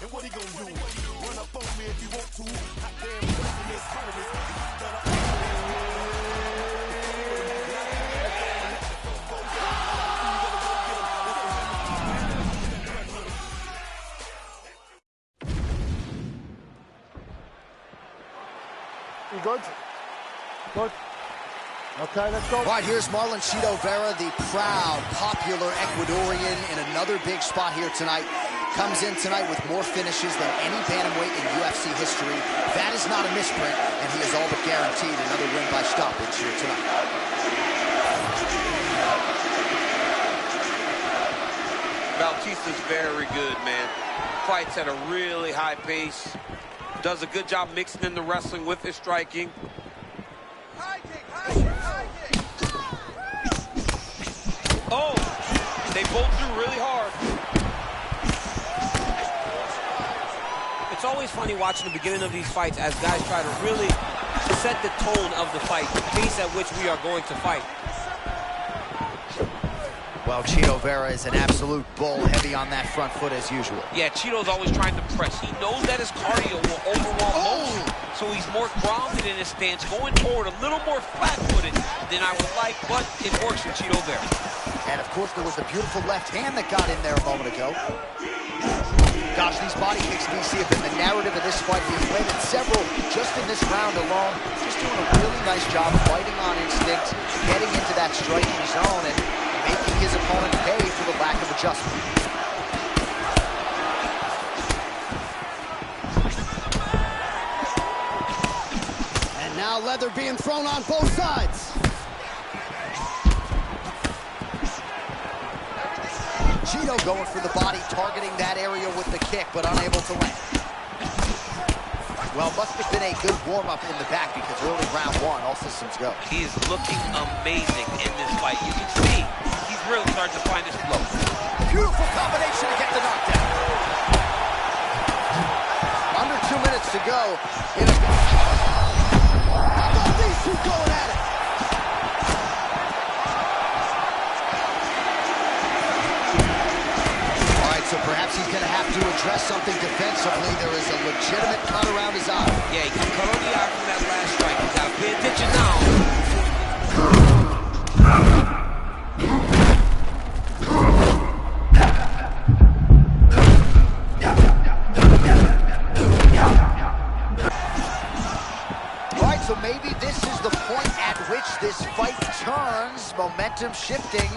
And what he gonna do? Run up on me if you want to. Hot damn, this You good? Good. Okay, let's go. All right, here's Marlon Chito Vera, the proud, popular Ecuadorian, in another big spot here tonight. Comes in tonight with more finishes than any bantamweight in UFC history. That is not a misprint, and he is all but guaranteed another win by stoppage here tonight. Bautista's very good, man. Fights at a really high pace. Does a good job mixing in the wrestling with his striking. High kick, high kick, high kick. Oh, they both threw really hard. It's always funny watching the beginning of these fights as guys try to really set the tone of the fight, the pace at which we are going to fight. Well, Chito Vera is an absolute bull, heavy on that front foot as usual. Yeah, Chito's always trying to press. He knows that his cardio will overwhelm most, so he's more grounded in his stance, going forward a little more flat-footed than I would like, but it works for Chito Vera. And, of course, there was the beautiful left hand that got in there a moment ago. Gosh, these body kicks, DC, have been the narrative of this fight. He's landed several just in this round alone. Just doing a really nice job fighting on instinct, getting into that striking zone, and making his opponent pay for the lack of adjustment. And now leather being thrown on both sides. Chito going for the body, targeting that area with the kick, but unable to land. Well, must have been a good warm-up in the back because early round one, all systems go. He is looking amazing in this fight. You can see he's really starting to find his flow. Beautiful combination to get the knockdown. Under 2 minutes to go. How about these two going at it? So perhaps he's going to have to address something defensively. There is a legitimate cut around his eye. Yeah, he got cut on the eye from that last strike. He's got to pay attention now. All right, so maybe this is the point at which this fight turns. Momentum shifting.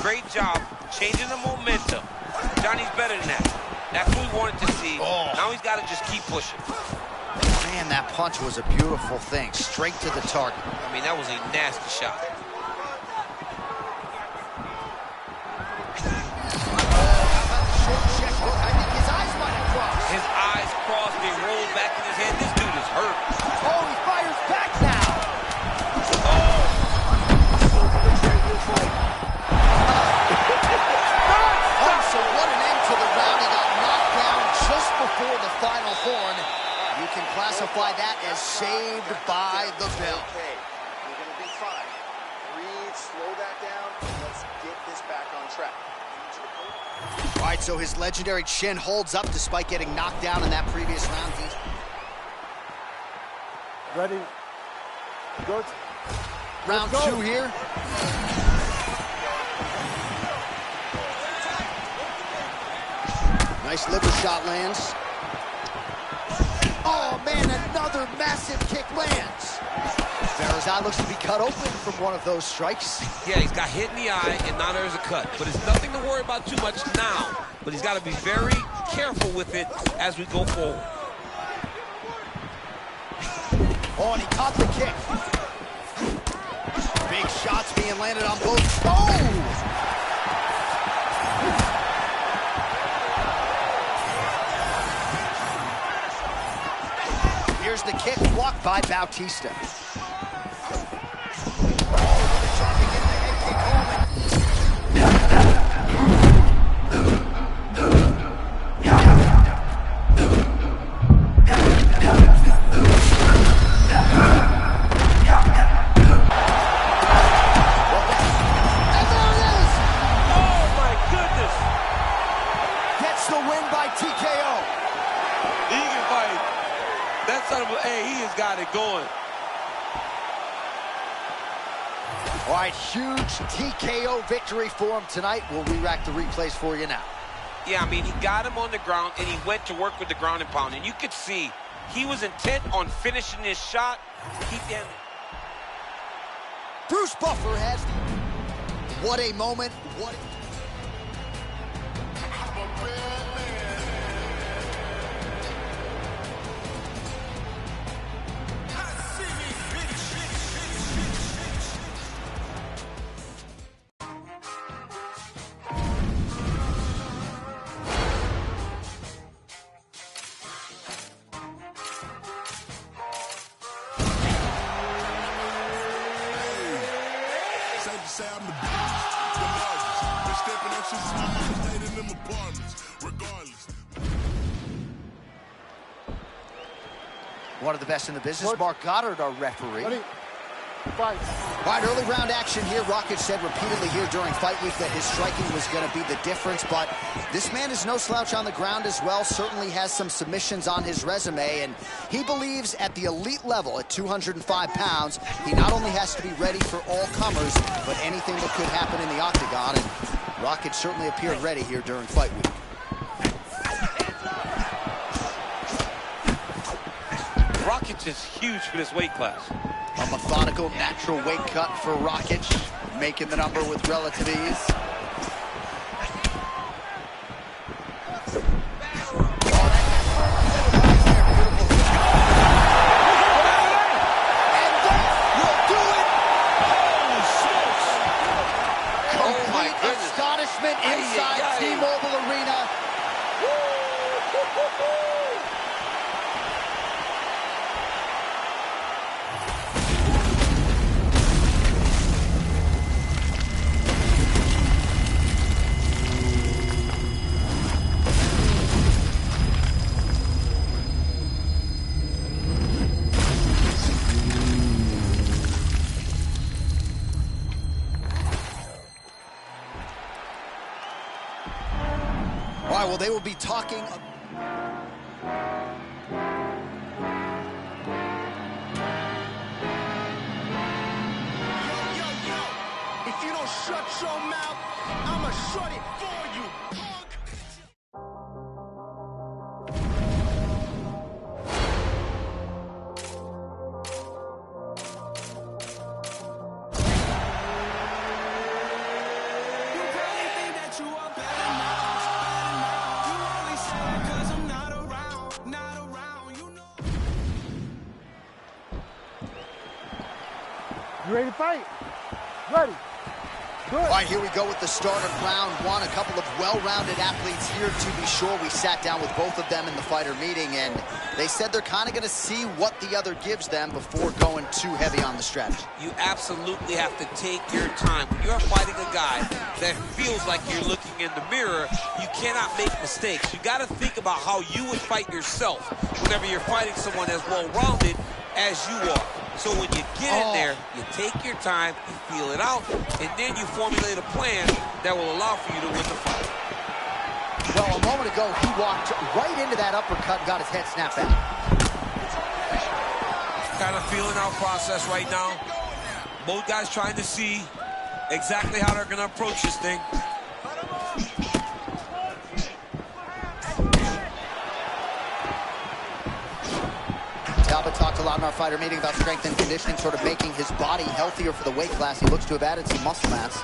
Great job changing the momentum. Johnny's better than that. That's what we wanted to see. Now he's got to just keep pushing. Man, that punch was a beautiful thing. Straight to the target. I mean, that was a nasty shot. Short check hook. I think his eyes might have crossed. His eyes crossed. They rolled back in his head. This dude is hurt. Oh, he fires back now. So what an end to the round. He got knocked down just before the final horn. You can classify that as saved by the bell. Okay, you're going to be fine. Breathe, slow that down, and let's get this back on track. All right, so his legendary chin holds up despite getting knocked down in that previous round. Ready? Good. Round two here. Nice liver shot lands. Oh, man, another massive kick lands. Vera's eye looks to be cut open from one of those strikes. Yeah, he's got hit in the eye, and now there's a cut. But it's nothing to worry about too much now. But he's got to be very careful with it as we go forward. Oh, and he caught the kick. Big shots being landed on both. Oh! Here's the kick blocked by Bautista. TKO. That son of a, hey, he has got it going. All right, huge TKO victory for him tonight. We'll re-rack the replays for you now. Yeah, I mean, he got him on the ground, and he went to work with the ground and pound. And you could see he was intent on finishing this shot. He did. Bruce Buffer has... What a moment. What a... Say I'm the biggest, the largest. Been stepping up since I stayed in them apartments, regardless. One of the best in the business, Mark Goddard, our referee. Ready? Fight. All right, early round action here. Rocket said repeatedly here during fight week that his striking was going to be the difference, but this man is no slouch on the ground as well, certainly has some submissions on his resume, and he believes at the elite level, at 205 pounds, he not only has to be ready for all comers, but anything that could happen in the octagon, and Rocket certainly appeared ready here during fight week. Rockets is huge for this weight class. A methodical, natural weight cut for Rocket, making the number with relative ease. Astonishment inside T-Mobile Arena. All right, well, they will be talking. Yo, if you don't shut your mouth, I'ma shut it for you. You ready to fight? Ready. Good. All right, here we go with the start of round one. A couple of well-rounded athletes here, to be sure. We sat down with both of them in the fighter meeting, and they said they're kind of going to see what the other gives them before going too heavy on the strategy. You absolutely have to take your time. When you're fighting a guy that feels like you're looking in the mirror, you cannot make mistakes. You got to think about how you would fight yourself whenever you're fighting someone as well-rounded as you are. So when you get in there, you take your time, you feel it out, and then you formulate a plan that will allow for you to win the fight. Well, a moment ago, he walked right into that uppercut and got his head snapped back. Kind of feeling out process right now. Both guys trying to see exactly how they're going to approach this thing. Talbot talked a lot in our fighter meeting about strength and conditioning, sort of making his body healthier for the weight class. He looks to have added some muscle mass.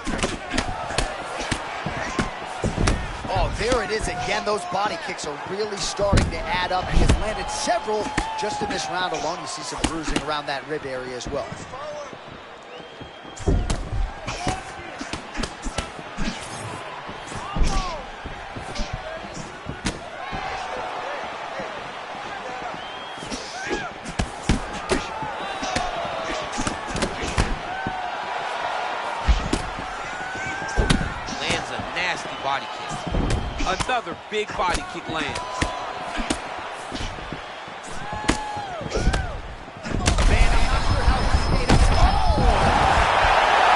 Oh, there it is again. Those body kicks are really starting to add up. He has landed several just in this round alone. You see some bruising around that rib area as well. Body kick. Another big body kick lands. Man, I'm not sure how he stayed up. Oh!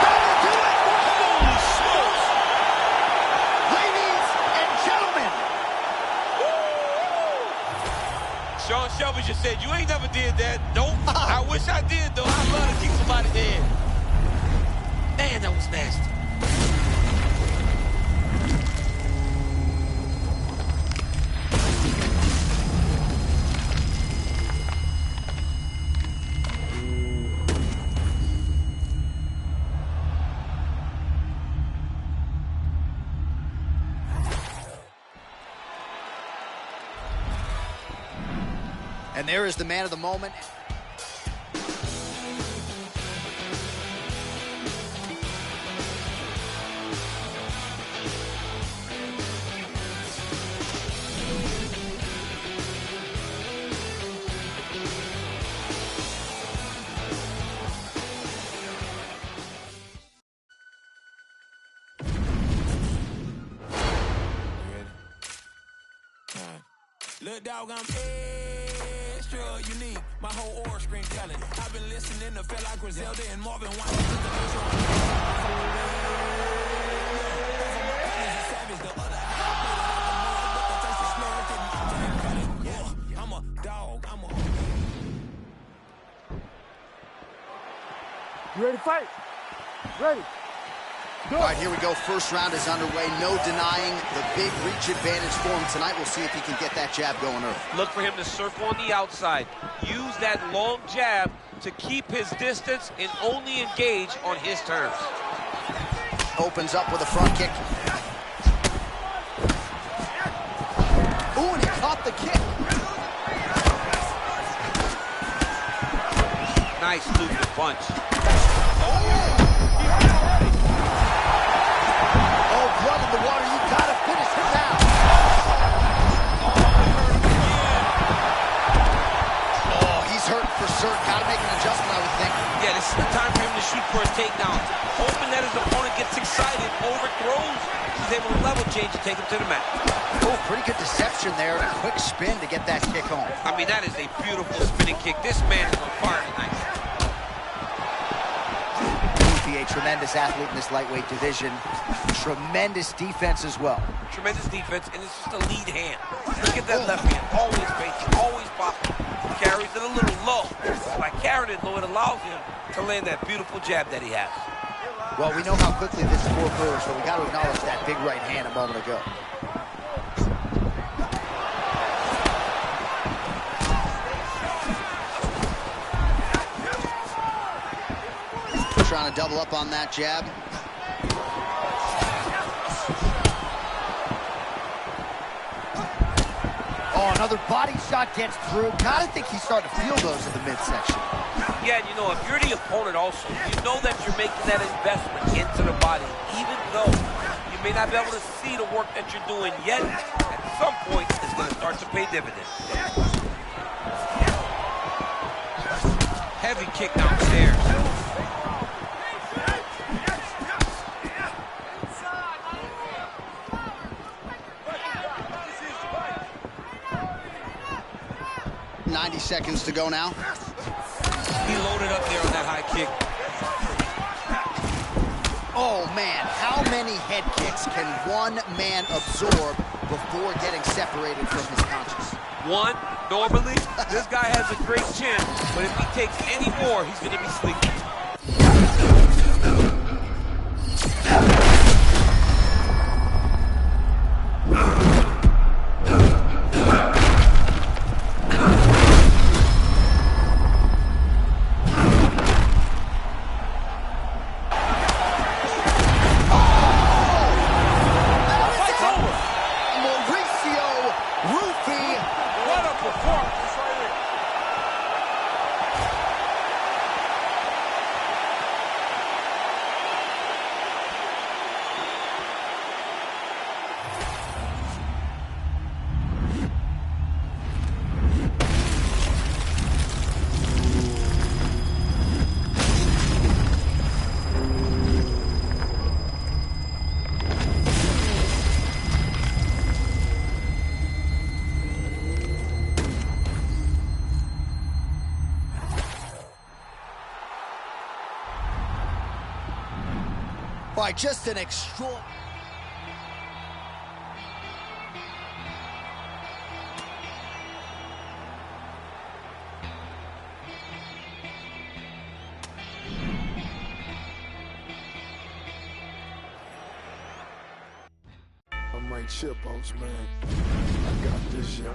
That'll do it! Holy smokes! Ladies and gentlemen, Sean Shelby just said, you ain't never did that. Nope. I wish I did, though. I'd love to kick somebody's head. Man, that was nasty. And there is the man of the moment. Look, dog, I'm extra unique. My whole aura screen telling. I've been listening to feel like Griselda and Marvin Wine. I'm a dog. You ready to fight? Ready. All right, here we go. First round is underway. No denying the big reach advantage for him tonight. We'll see if he can get that jab going early. Look for him to circle on the outside. Use that long jab to keep his distance and only engage on his terms. Opens up with a front kick. Ooh, and he caught the kick. Nice looping punch. Blood in the water, you gotta finish him now. Oh, he's hurt for certain. Gotta make an adjustment, I would think. Yeah, this is the time for him to shoot for a takedown. Hoping that his opponent gets excited, overthrows, he's able to level change and take him to the mat. Oh, pretty good deception there. A quick spin to get that kick home. I mean, that is a beautiful spinning kick. This man is on fire tonight. He would be a tremendous athlete in this lightweight division. Tremendous defense as well. Tremendous defense, and it's just a lead hand. Look at that left hand, always facing, always popping. Carries it a little low. By carrying it low, it allows him to land that beautiful jab that he has. Well, we know how quickly this sport moves, so we got to acknowledge that big right hand a moment ago. Trying to double up on that jab. Oh, another body shot gets through. Gotta think he's starting to feel those in the midsection. Yeah, and you know, if you're the opponent also, you know that you're making that investment into the body, even though you may not be able to see the work that you're doing yet. At some point, it's going to start to pay dividends. Heavy kick downstairs. .90 seconds to go now. He loaded up there on that high kick. Oh, man, how many head kicks can one man absorb before getting separated from his conscience? One, normally, this guy has a great chin, but if he takes any more, he's going to be sleeping. By just an extraordinary... like chipmunks, man. I got this, yeah.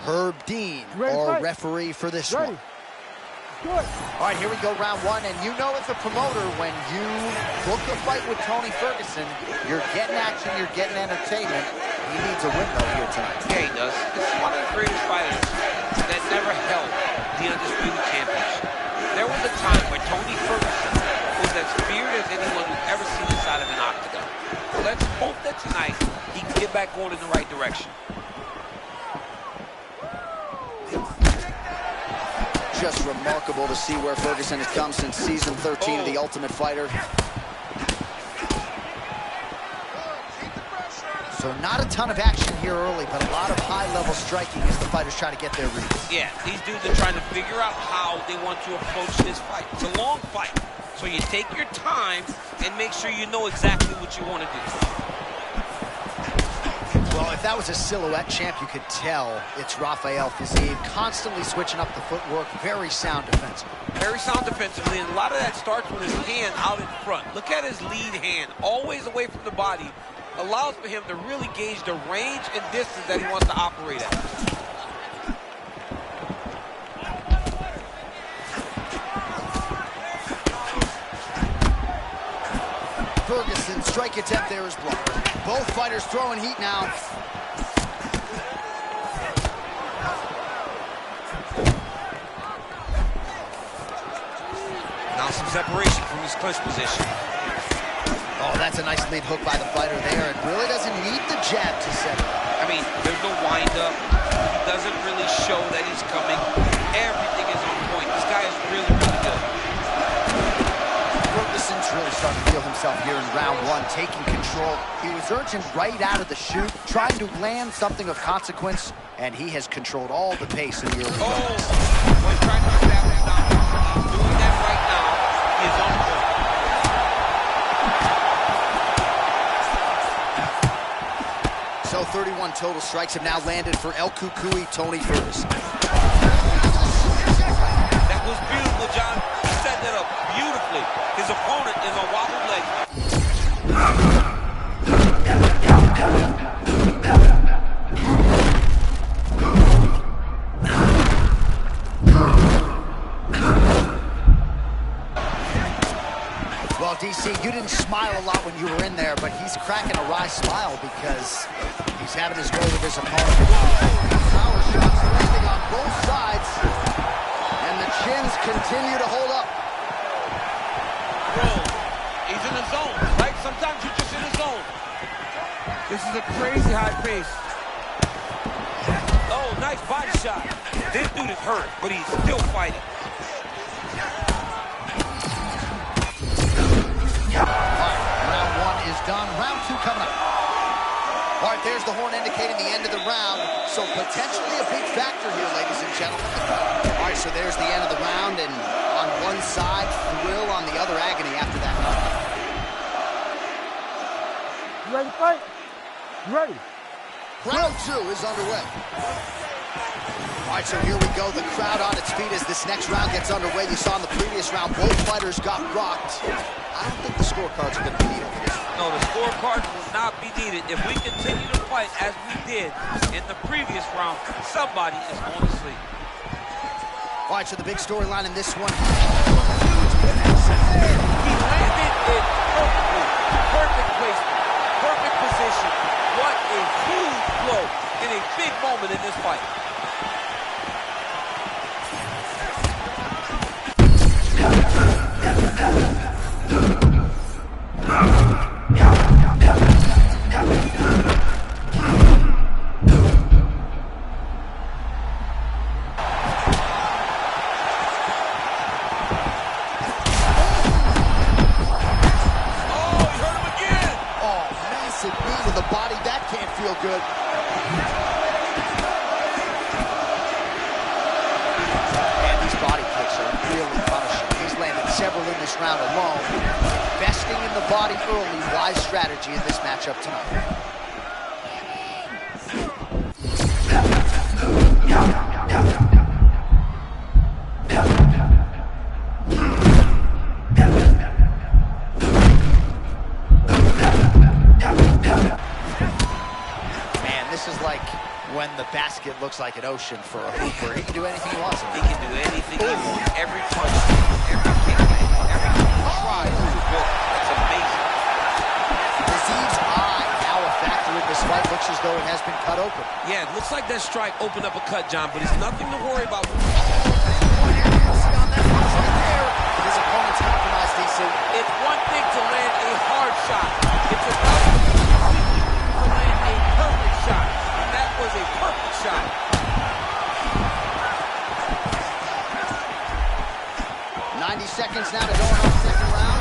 Herb Dean, our referee for this one. Good. All right, here we go, round one. And you know as a promoter, when you book a fight with Tony Ferguson, you're getting action, you're getting entertainment. He needs a win, though, here tonight. Yeah, he does. This is one of the greatest fighters that never held the Undisputed Championship. There was a time when Tony Ferguson was as feared as anyone who's ever seen inside of an octagon. So let's hope that tonight he can get back going in the right direction. Just remarkable to see where Ferguson has come since season 13 of The Ultimate Fighter. So not a ton of action here early, but a lot of high-level striking as the fighters try to get their reads. Yeah, these dudes are trying to figure out how they want to approach this fight. It's a long fight, so you take your time and make sure you know exactly what you want to do. Well, if that was a silhouette champ, you could tell it's Rafael Fiziev, constantly switching up the footwork, very sound defensively. Very sound defensively, and a lot of that starts with his hand out in front. Look at his lead hand, always away from the body. Allows for him to really gauge the range and distance that he wants to operate at. Ferguson, strike attempt there is blocked. Both fighters throwing heat now. Now some separation from his clinch position. Oh, that's a nice lead hook by the fighter there. It really doesn't need the jab to set it. I mean, there's no wind-up. He doesn't really show that he's coming. Everything is on point. This guy is really, really good. Ferguson's really starting to feel himself here in round one, taking control. He was urging right out of the chute, trying to land something of consequence, and he has controlled all the pace in the early rounds. He's trying to grab him down. He's doing that right now. He is on point. So 31 total strikes have now landed for El Cucuy, Tony Ferguson. That was beautiful, John. He set that up beautifully. His opponent is on wobbled legs. Well, DC, you didn't smile a lot when you were in there, but he's cracking a wry smile because he's having his way with his opponent. Power shots landing on both sides, and the chins continue to hold up. Bro, he's in the zone, right? Sometimes you're just in the zone. This is a crazy high pace. Oh, nice body shot. This dude is hurt, but he's still fighting. All right, round one is done. Round two coming up. All right, there's the horn indicating the end of the round. So potentially a big factor here, ladies and gentlemen. All right, so there's the end of the round, and on one side, thrill, on the other, agony after that. You ready to fight? You ready? Round two is underway. All right, so here we go. The crowd on its feet as this next round gets underway. You saw in the previous round, both fighters got rocked. I don't think the scorecards are going to be needed for this. No, the scorecards will not be needed. If we continue to fight as we did in the previous round, somebody is going to sleep. All right, so the big storyline in this one. He landed it perfectly. Perfect placement. Perfect position. What a huge blow in a big moment in this fight. the body. That can't feel good. And these body kicks are really punishing. He's landed several in this round alone. Investing in the body early, wise strategy in this matchup tonight. When the basket looks like an ocean for a hooper, he can do anything he wants. He can do anything he wants. Every punch, every kick, every try is good. That's amazing. Vaziv's eye, now a factor in this fight, looks as though it has been cut open. Yeah, it looks like that strike opened up a cut, John, but it's nothing to worry about. His opponent's compromised, DC. It's one thing to land a hard shot. It's another to land a perfect shot. That was a perfect shot. Seconds now to go in the second round.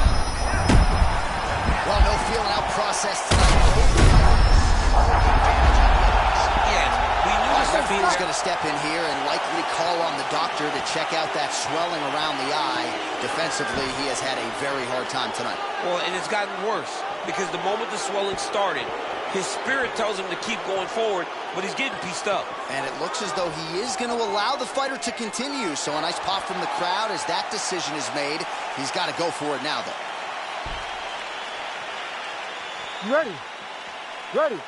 Well, no feeling out process tonight. Yeah, we knew Referee was going to step in here and likely call on the doctor to check out that swelling around the eye. Defensively, he has had a very hard time tonight. Well, and it's gotten worse because the moment the swelling started, his spirit tells him to keep going forward, but he's getting pieced up. And it looks as though he is going to allow the fighter to continue. So a nice pop from the crowd as that decision is made. He's got to go for it now, though. You ready? Ready.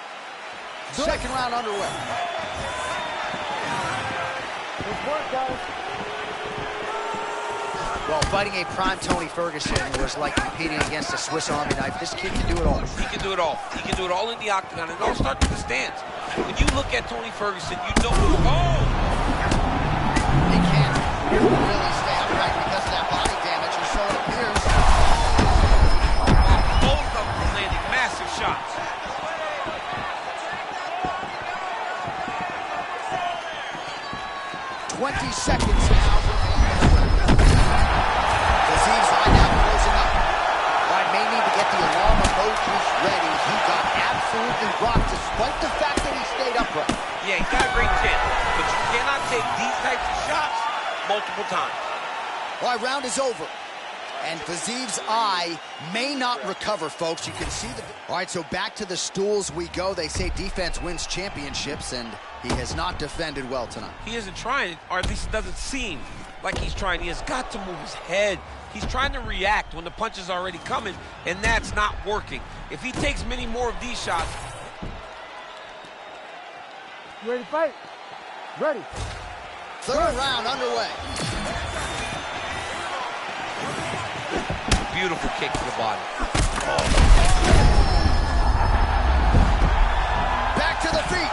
Second round underway. Let's work, guys. Well, fighting a prime Tony Ferguson was like competing against a Swiss Army knife. This kid can do it all. He can do it all. He can do it all in the octagon. And it all starts with the stance. When you look at Tony Ferguson, you know, He can't really stay upright because of that body damage, or so it appears. Both of them are landing massive shots. "20 seconds now. Vaziv's eye now closing up. I may need to get the alarm emojis ready. He got absolutely rocked despite the fact that he stayed upright. Yeah, he's got a great chin, but you cannot take these types of shots multiple times. All right, round is over. And Vaziv's eye may not recover, folks. You can see the... All right, so back to the stools we go. They say defense wins championships, and he has not defended well tonight. He isn't trying, or at least it doesn't seem like he's trying. He has got to move his head. He's trying to react when the punch is already coming, and that's not working. If he takes many more of these shots... You ready to fight? Ready. Third round underway. Beautiful kick to the body. Back to the feet.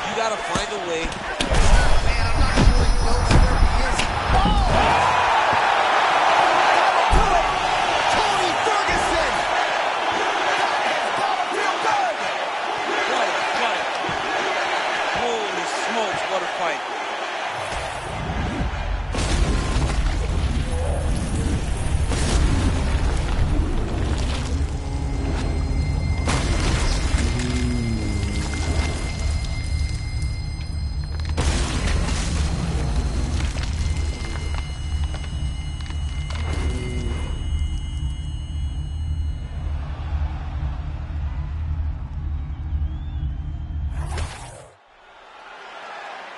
You got to find a way. Man, I'm not sure he knows where he is. Tony Ferguson. What? Holy smokes, what a fight.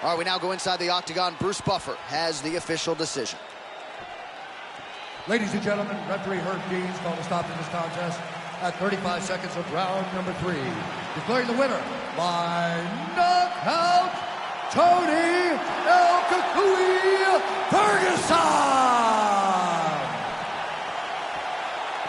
All right, we now go inside the octagon. Bruce Buffer has the official decision. Ladies and gentlemen, referee Herb Dean's called to stop in this contest at 35 seconds of round number 3. Declaring the winner by knockout, Tony El Cucuy Ferguson!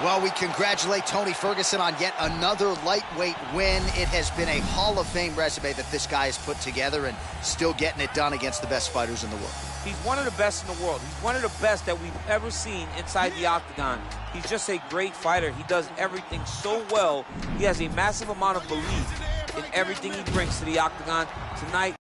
Well, we congratulate Tony Ferguson on yet another lightweight win. It has been a Hall of Fame resume that this guy has put together and still getting it done against the best fighters in the world. He's one of the best in the world. He's one of the best that we've ever seen inside the octagon. He's just a great fighter. He does everything so well. He has a massive amount of belief in everything he brings to the octagon. Tonight,